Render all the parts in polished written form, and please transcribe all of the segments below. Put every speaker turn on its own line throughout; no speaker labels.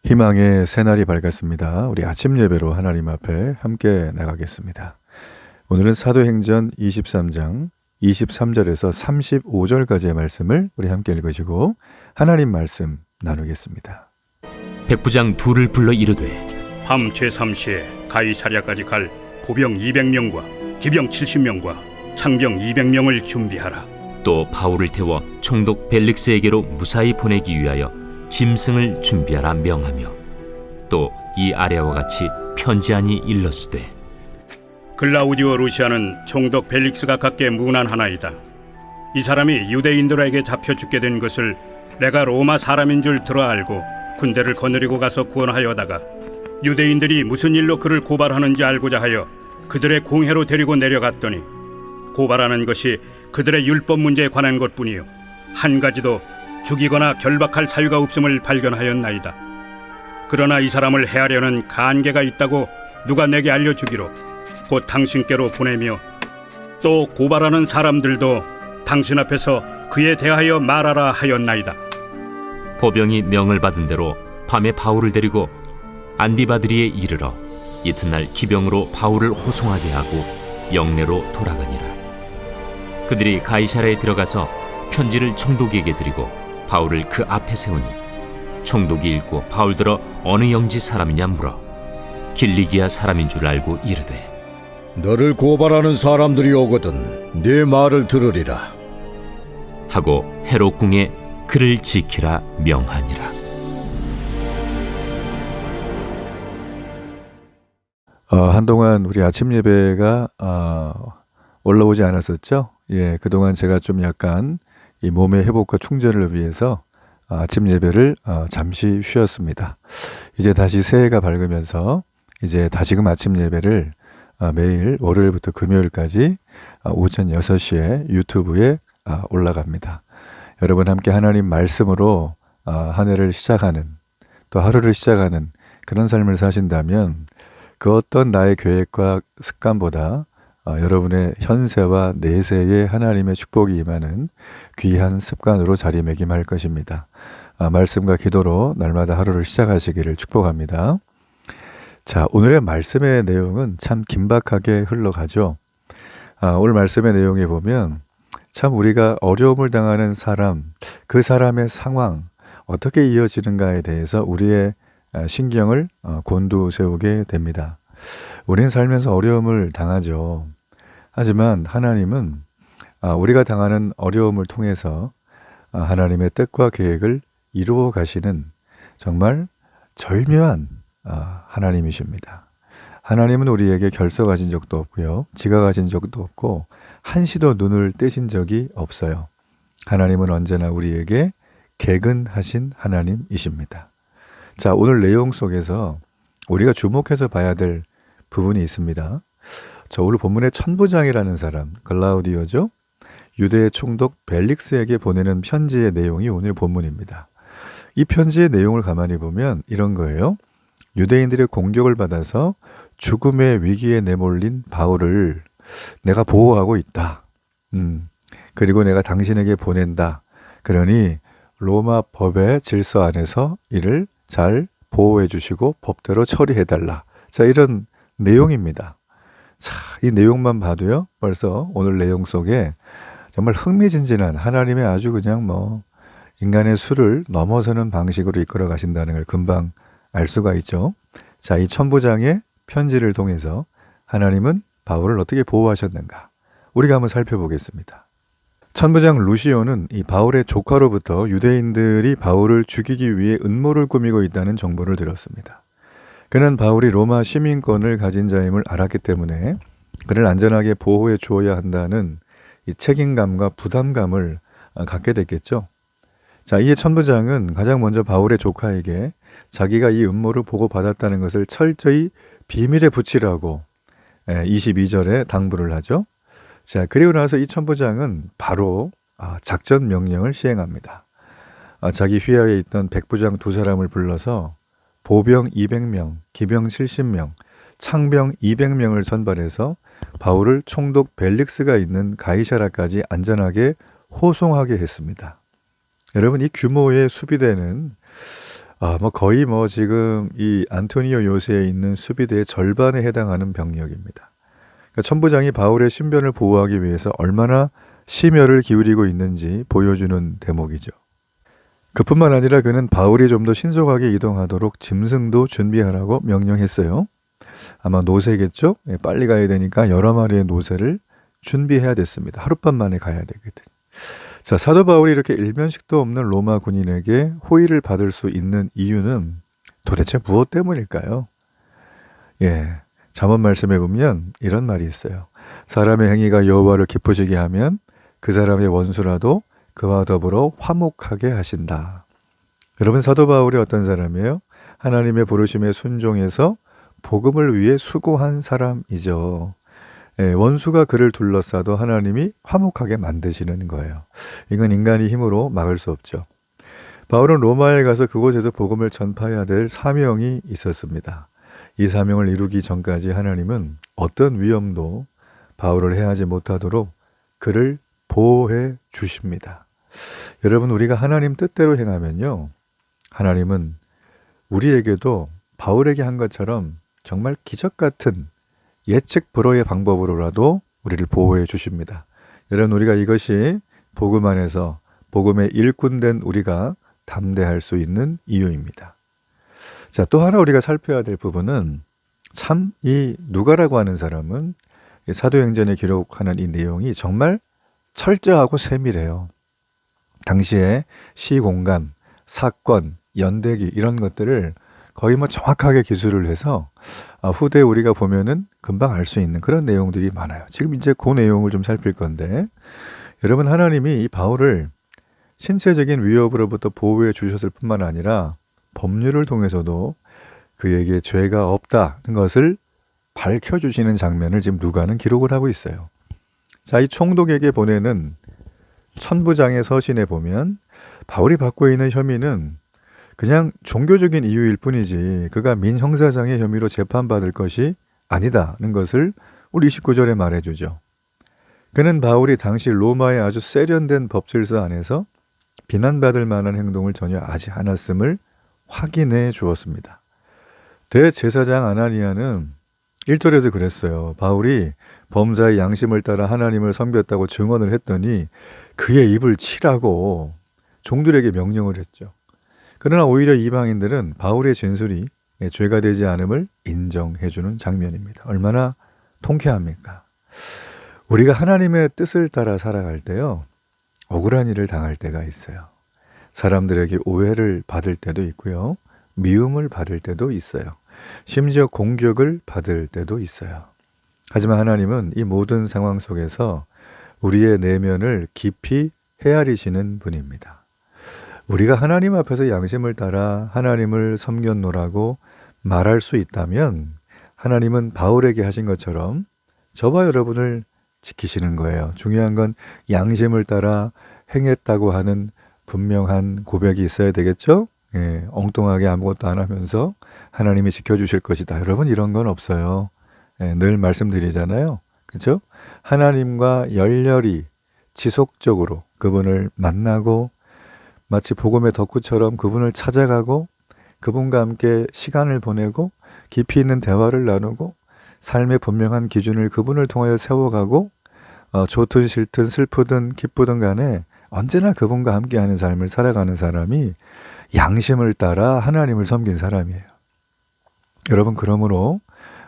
희망의 새날이 밝았습니다. 우리 아침 예배로 하나님 앞에 함께 나가겠습니다. 오늘은 사도행전 23장 23절에서 35절까지의 말씀을 우리 함께 읽으시고 하나님 말씀 나누겠습니다.
백부장 둘을 불러 이르되
밤 제3시에 가이사랴까지 갈 보병 200명과 기병 70명과 창병 200명을 준비하라.
또 바울을 태워 총독 벨릭스에게로 무사히 보내기 위하여 짐승을 준비하라 명하며 또 이 아래와 같이 편지하니 일렀으되
글라우디오 루시아는 총독 벨릭스가 갖게 문안하나이다. 이 사람이 유대인들에게 잡혀 죽게 된 것을 내가 로마 사람인 줄 들어 알고 군대를 거느리고 가서 구원하여다가 유대인들이 무슨 일로 그를 고발하는지 알고자 하여 그들의 공회로 데리고 내려갔더니 고발하는 것이 그들의 율법 문제에 관한 것뿐이요 한 가지도 죽이거나 결박할 사유가 없음을 발견하였나이다. 그러나 이 사람을 해하려는 간계가 있다고 누가 내게 알려주기로 곧 당신께로 보내며 또 고발하는 사람들도 당신 앞에서 그에 대하여 말하라 하였나이다.
보병이 명을 받은 대로 밤에 바울을 데리고 안디바드리에 이르러 이튿날 기병으로 바울을 호송하게 하고 영내로 돌아가니라. 그들이 가이사랴에 들어가서 편지를 총독에게 드리고 바울을 그 앞에 세우니 총독이 읽고 바울더러 어느 영지 사람이냐 물어 길리기아 사람인 줄 알고 이르되
너를 고발하는 사람들이 오거든 네 말을 들으리라
하고 헤롯 궁에 그를 지키라 명하니라.
한동안 우리 아침 예배가 올라오지 않았었죠? 예, 그동안 제가 좀 약간 이 몸의 회복과 충전을 위해서 아침 예배를 잠시 쉬었습니다. 이제 다시 새해가 밝으면서 이제 다시금 아침 예배를 매일 월요일부터 금요일까지 오전 6시에 유튜브에 올라갑니다. 여러분 함께 하나님 말씀으로 한 해를 시작하는 또 하루를 시작하는 그런 삶을 사신다면 그 어떤 나의 계획과 습관보다 여러분의 현세와 내세에 하나님의 축복이 임하는 귀한 습관으로 자리매김할 것입니다. 말씀과 기도로 날마다 하루를 시작하시기를 축복합니다. 자, 오늘의 말씀의 내용은 참 긴박하게 흘러가죠. 오늘 말씀의 내용에 보면 참 우리가 어려움을 당하는 사람, 그 사람의 상황 어떻게 이어지는가에 대해서 우리의 신경을 곤두세우게 됩니다. 우리는 살면서 어려움을 당하죠. 하지만 하나님은 우리가 당하는 어려움을 통해서 하나님의 뜻과 계획을 이루어 가시는 정말 절묘한 하나님이십니다. 하나님은 우리에게 결석하신 적도 없고요. 지각하신 적도 없고 한시도 눈을 떼신 적이 없어요. 하나님은 언제나 우리에게 개근하신 하나님이십니다. 자, 오늘 내용 속에서 우리가 주목해서 봐야 될 부분이 있습니다. 저 오늘 본문의 천부장이라는 사람, 글라우디오죠. 유대의 총독 벨릭스에게 보내는 편지의 내용이 오늘 본문입니다. 이 편지의 내용을 가만히 보면 이런 거예요. 유대인들의 공격을 받아서 죽음의 위기에 내몰린 바울을 내가 보호하고 있다. 그리고 내가 당신에게 보낸다. 그러니 로마 법의 질서 안에서 이를 잘 보호해 주시고 법대로 처리해달라. 자, 이런 내용입니다. 자, 이 내용만 봐도요, 벌써 오늘 내용 속에 정말 흥미진진한 하나님의 아주 그냥 인간의 수를 넘어서는 방식으로 이끌어 가신다는 걸 금방 알 수가 있죠. 자, 이 천부장의 편지를 통해서 하나님은 바울을 어떻게 보호하셨는가? 우리가 한번 살펴보겠습니다. 천부장 루시오는 이 바울의 조카로부터 유대인들이 바울을 죽이기 위해 음모를 꾸미고 있다는 정보를 들었습니다. 그는 바울이 로마 시민권을 가진 자임을 알았기 때문에 그를 안전하게 보호해 주어야 한다는 이 책임감과 부담감을 갖게 됐겠죠. 자, 이에 천부장은 가장 먼저 바울의 조카에게 자기가 이 음모를 보고받았다는 것을 철저히 비밀에 붙이라고 22절에 당부를 하죠. 자, 그리고 나서 이 천부장은 바로 작전 명령을 시행합니다. 자기 휘하에 있던 백부장 두 사람을 불러서 보병 200명, 기병 70명, 창병 200명을 선발해서 바울을 총독 벨릭스가 있는 가이사랴까지 안전하게 호송하게 했습니다. 여러분, 이 규모의 수비대는 뭐 거의 뭐 지금 이 안토니오 요새에 있는 수비대의 절반에 해당하는 병력입니다. 그러니까 천부장이 바울의 신변을 보호하기 위해서 얼마나 심혈을 기울이고 있는지 보여주는 대목이죠. 그뿐만 아니라 그는 바울이 좀 더 신속하게 이동하도록 짐승도 준비하라고 명령했어요. 아마 노새겠죠? 빨리 가야 되니까 여러 마리의 노새를 준비해야 됐습니다. 하룻밤 만에 가야 되거든. 자, 사도 바울이 이렇게 일면식도 없는 로마 군인에게 호의를 받을 수 있는 이유는 도대체 무엇 때문일까요? 잠언 말씀에 보면 이런 말이 있어요. 사람의 행위가 여호와를 기쁘시게 하면 그 사람의 원수라도 그와 더불어 화목하게 하신다. 여러분, 사도 바울이 어떤 사람이에요? 하나님의 부르심에 순종해서 복음을 위해 수고한 사람이죠. 원수가 그를 둘러싸도 하나님이 화목하게 만드시는 거예요. 이건 인간의 힘으로 막을 수 없죠. 바울은 로마에 가서 그곳에서 복음을 전파해야 될 사명이 있었습니다. 이 사명을 이루기 전까지 하나님은 어떤 위험도 바울을 해하지 못하도록 그를 보호해 주십니다. 여러분, 우리가 하나님 뜻대로 행하면요, 하나님은 우리에게도 바울에게 한 것처럼 정말 기적 같은 예측 불허의 방법으로라도 우리를 보호해 주십니다. 여러분, 우리가 이것이 복음 안에서 복음의 일꾼된 우리가 담대할 수 있는 이유입니다. 자, 또 하나 우리가 살펴야 될 부분은 참 이 누가라고 하는 사람은 사도행전에 기록하는 이 내용이 정말 철저하고 세밀해요. 당시에 시공간, 사건, 연대기 이런 것들을 거의 뭐 정확하게 기술을 해서 후대 우리가 보면은 금방 알 수 있는 그런 내용들이 많아요. 지금 이제 그 내용을 좀 살필 건데, 여러분, 하나님이 이 바울을 신체적인 위협으로부터 보호해 주셨을 뿐만 아니라 법률을 통해서도 그에게 죄가 없다는 것을 밝혀주시는 장면을 지금 누가는 기록을 하고 있어요. 자, 이 총독에게 보내는 천부장의 서신에 보면 바울이 받고 있는 혐의는 그냥 종교적인 이유일 뿐이지 그가 민형사상의 혐의로 재판받을 것이 아니다는 것을 우리 29절에 말해주죠. 그는 바울이 당시 로마의 아주 세련된 법질서 안에서 비난받을 만한 행동을 전혀 하지 않았음을 확인해 주었습니다. 대제사장 아나니아는 1절에서 그랬어요. 바울이 범사의 양심을 따라 하나님을 섬겼다고 증언을 했더니 그의 입을 치라고 종들에게 명령을 했죠. 그러나 오히려 이방인들은 바울의 진술이 죄가 되지 않음을 인정해주는 장면입니다. 얼마나 통쾌합니까? 우리가 하나님의 뜻을 따라 살아갈 때요, 억울한 일을 당할 때가 있어요. 사람들에게 오해를 받을 때도 있고요, 미움을 받을 때도 있어요. 심지어 공격을 받을 때도 있어요. 하지만 하나님은 이 모든 상황 속에서 우리의 내면을 깊이 헤아리시는 분입니다. 우리가 하나님 앞에서 양심을 따라 하나님을 섬겼노라고 말할 수 있다면 하나님은 바울에게 하신 것처럼 저와 여러분을 지키시는 거예요. 중요한 건 양심을 따라 행했다고 하는 분명한 고백이 있어야 되겠죠? 엉뚱하게 아무것도 안 하면서 하나님이 지켜주실 것이다. 여러분, 이런 건 없어요. 늘 말씀드리잖아요. 그렇죠? 하나님과 열렬히 지속적으로 그분을 만나고 마치 복음의 덕후처럼 그분을 찾아가고 그분과 함께 시간을 보내고 깊이 있는 대화를 나누고 삶의 분명한 기준을 그분을 통하여 세워가고 좋든 싫든 슬프든 기쁘든 간에 언제나 그분과 함께하는 삶을 살아가는 사람이 양심을 따라 하나님을 섬긴 사람이에요. 여러분, 그러므로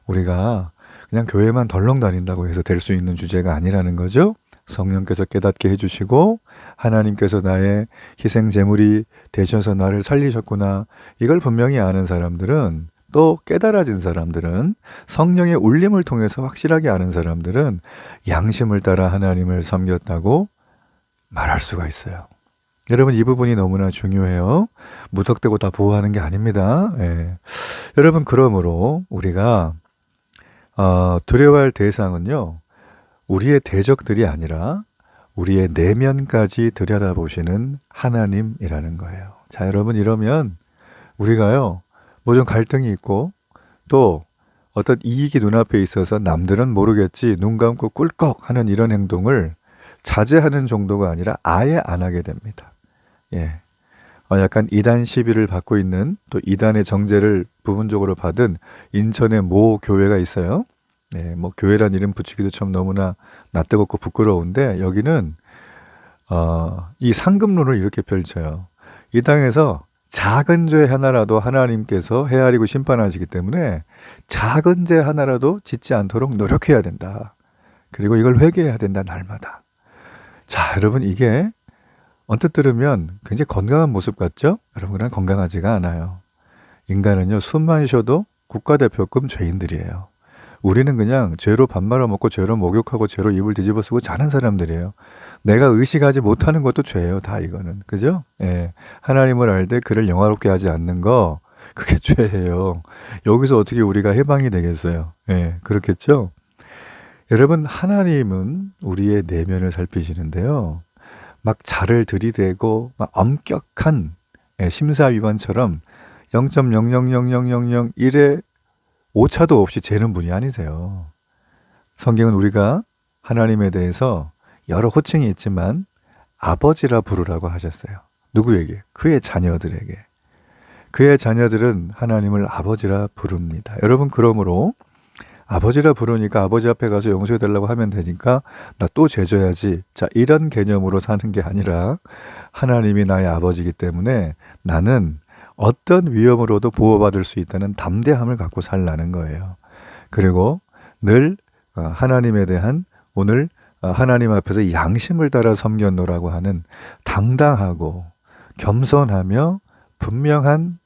우리가 그냥 교회만 덜렁 다닌다고 해서 될 수 있는 주제가 아니라는 거죠. 성령께서 깨닫게 해주시고 하나님께서 나의 희생 제물이 되셔서 나를 살리셨구나, 이걸 분명히 아는 사람들은, 또 깨달아진 사람들은, 성령의 울림을 통해서 확실하게 아는 사람들은 양심을 따라 하나님을 섬겼다고 말할 수가 있어요. 여러분, 이 부분이 너무나 중요해요. 무턱대고 다 보호하는 게 아닙니다. 여러분, 그러므로 우리가 두려워할 대상은요, 우리의 대적들이 아니라 우리의 내면까지 들여다보시는 하나님이라는 거예요. 자, 여러분, 이러면 우리가요, 뭐 좀 갈등이 있고 또 어떤 이익이 눈앞에 있어서 남들은 모르겠지 눈 감고 꿀꺽 하는 이런 행동을 자제하는 정도가 아니라 아예 안 하게 됩니다. 약간 이단 시비를 받고 있는, 또 이단의 정죄를 부분적으로 받은 인천의 모 교회가 있어요. 네, 뭐 교회란 이름 붙이기도 참 너무나 낯뜨겁고 부끄러운데, 여기는 이 상급론을 이렇게 펼쳐요. 이 땅에서 작은 죄 하나라도 하나님께서 헤아리고 심판하시기 때문에 작은 죄 하나라도 짓지 않도록 노력해야 된다. 그리고 이걸 회개해야 된다, 날마다. 자, 여러분, 이게 언뜻 들으면 굉장히 건강한 모습 같죠? 여러분, 그건 건강하지가 않아요. 인간은요, 숨만 쉬어도 국가대표급 죄인들이에요. 우리는 그냥 죄로 밥 말아먹고 죄로 목욕하고 죄로 입을 뒤집어 쓰고 자는 사람들이에요. 내가 의식하지 못하는 것도 죄예요, 다 이거는. 그죠? 예. 하나님을 알되 그를 영화롭게 하지 않는 거, 그게 죄예요. 여기서 어떻게 우리가 해방이 되겠어요? 예, 그렇겠죠? 여러분, 하나님은 우리의 내면을 살피시는데요. 막 자를 들이대고 막 엄격한 심사위원처럼 0.000001의 오차도 없이 재는 분이 아니세요. 성경은 우리가 하나님에 대해서 여러 호칭이 있지만 아버지라 부르라고 하셨어요. 누구에게? 그의 자녀들에게. 그의 자녀들은 하나님을 아버지라 부릅니다. 여러분, 그러므로 아버지라 부르니까 아버지 앞에 가서 용서해 달라고 하면 되니까 나 또 죄져야지. 자, 이런 개념으로 사는 게 아니라 하나님이 나의 아버지이기 때문에 나는 어떤 위험으로도 보호받을 수 있다는 담대함을 갖고 살라는 거예요. 그리고 늘 하나님에 대한, 오늘 하나님 앞에서 양심을 따라 섬겼노라고 하는 당당하고 겸손하며 분명한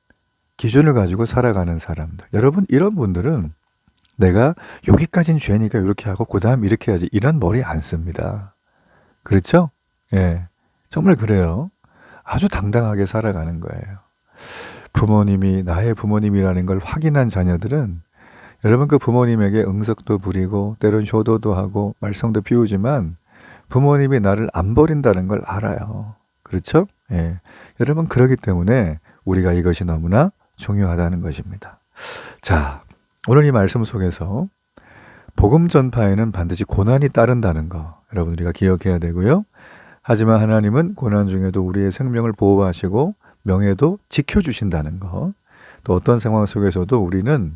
기준을 가지고 살아가는 사람들. 여러분, 이런 분들은 내가 여기까진 죄니까 이렇게 하고 그 다음 이렇게 해야지, 이런 머리 안 씁니다. 그렇죠? 예, 정말 그래요. 아주 당당하게 살아가는 거예요. 부모님이 나의 부모님이라는 걸 확인한 자녀들은, 여러분, 그 부모님에게 응석도 부리고 때론 효도도 하고 말썽도 피우지만 부모님이 나를 안 버린다는 걸 알아요. 그렇죠? 예. 여러분, 그러기 때문에 우리가 이것이 너무나 중요하다는 것입니다. 자, 오늘 이 말씀 속에서 복음 전파에는 반드시 고난이 따른다는 거, 여러분, 우리가 기억해야 되고요. 하지만 하나님은 고난 중에도 우리의 생명을 보호하시고 명예도 지켜주신다는 거, 또 어떤 상황 속에서도 우리는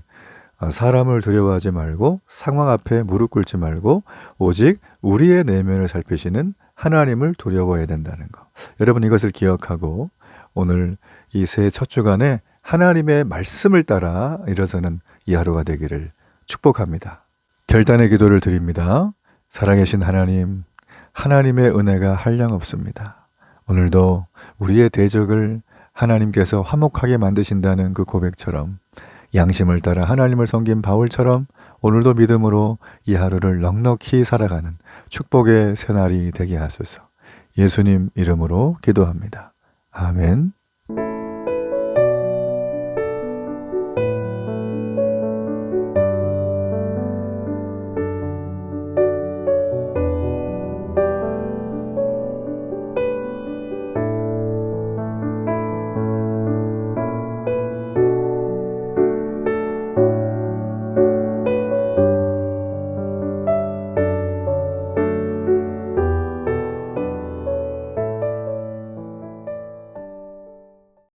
사람을 두려워하지 말고 상황 앞에 무릎 꿇지 말고 오직 우리의 내면을 살피시는 하나님을 두려워해야 된다는 거. 여러분, 이것을 기억하고 오늘 이 새해 첫 주간에 하나님의 말씀을 따라 일어서는 이 하루가 되기를 축복합니다. 결단의 기도를 드립니다. 살아계신 하나님, 하나님의 은혜가 한량없습니다. 오늘도 우리의 대적을 하나님께서 화목하게 만드신다는 그 고백처럼 양심을 따라 하나님을 섬긴 바울처럼 오늘도 믿음으로 이 하루를 넉넉히 살아가는 축복의 새날이 되게 하소서. 예수님 이름으로 기도합니다. 아멘.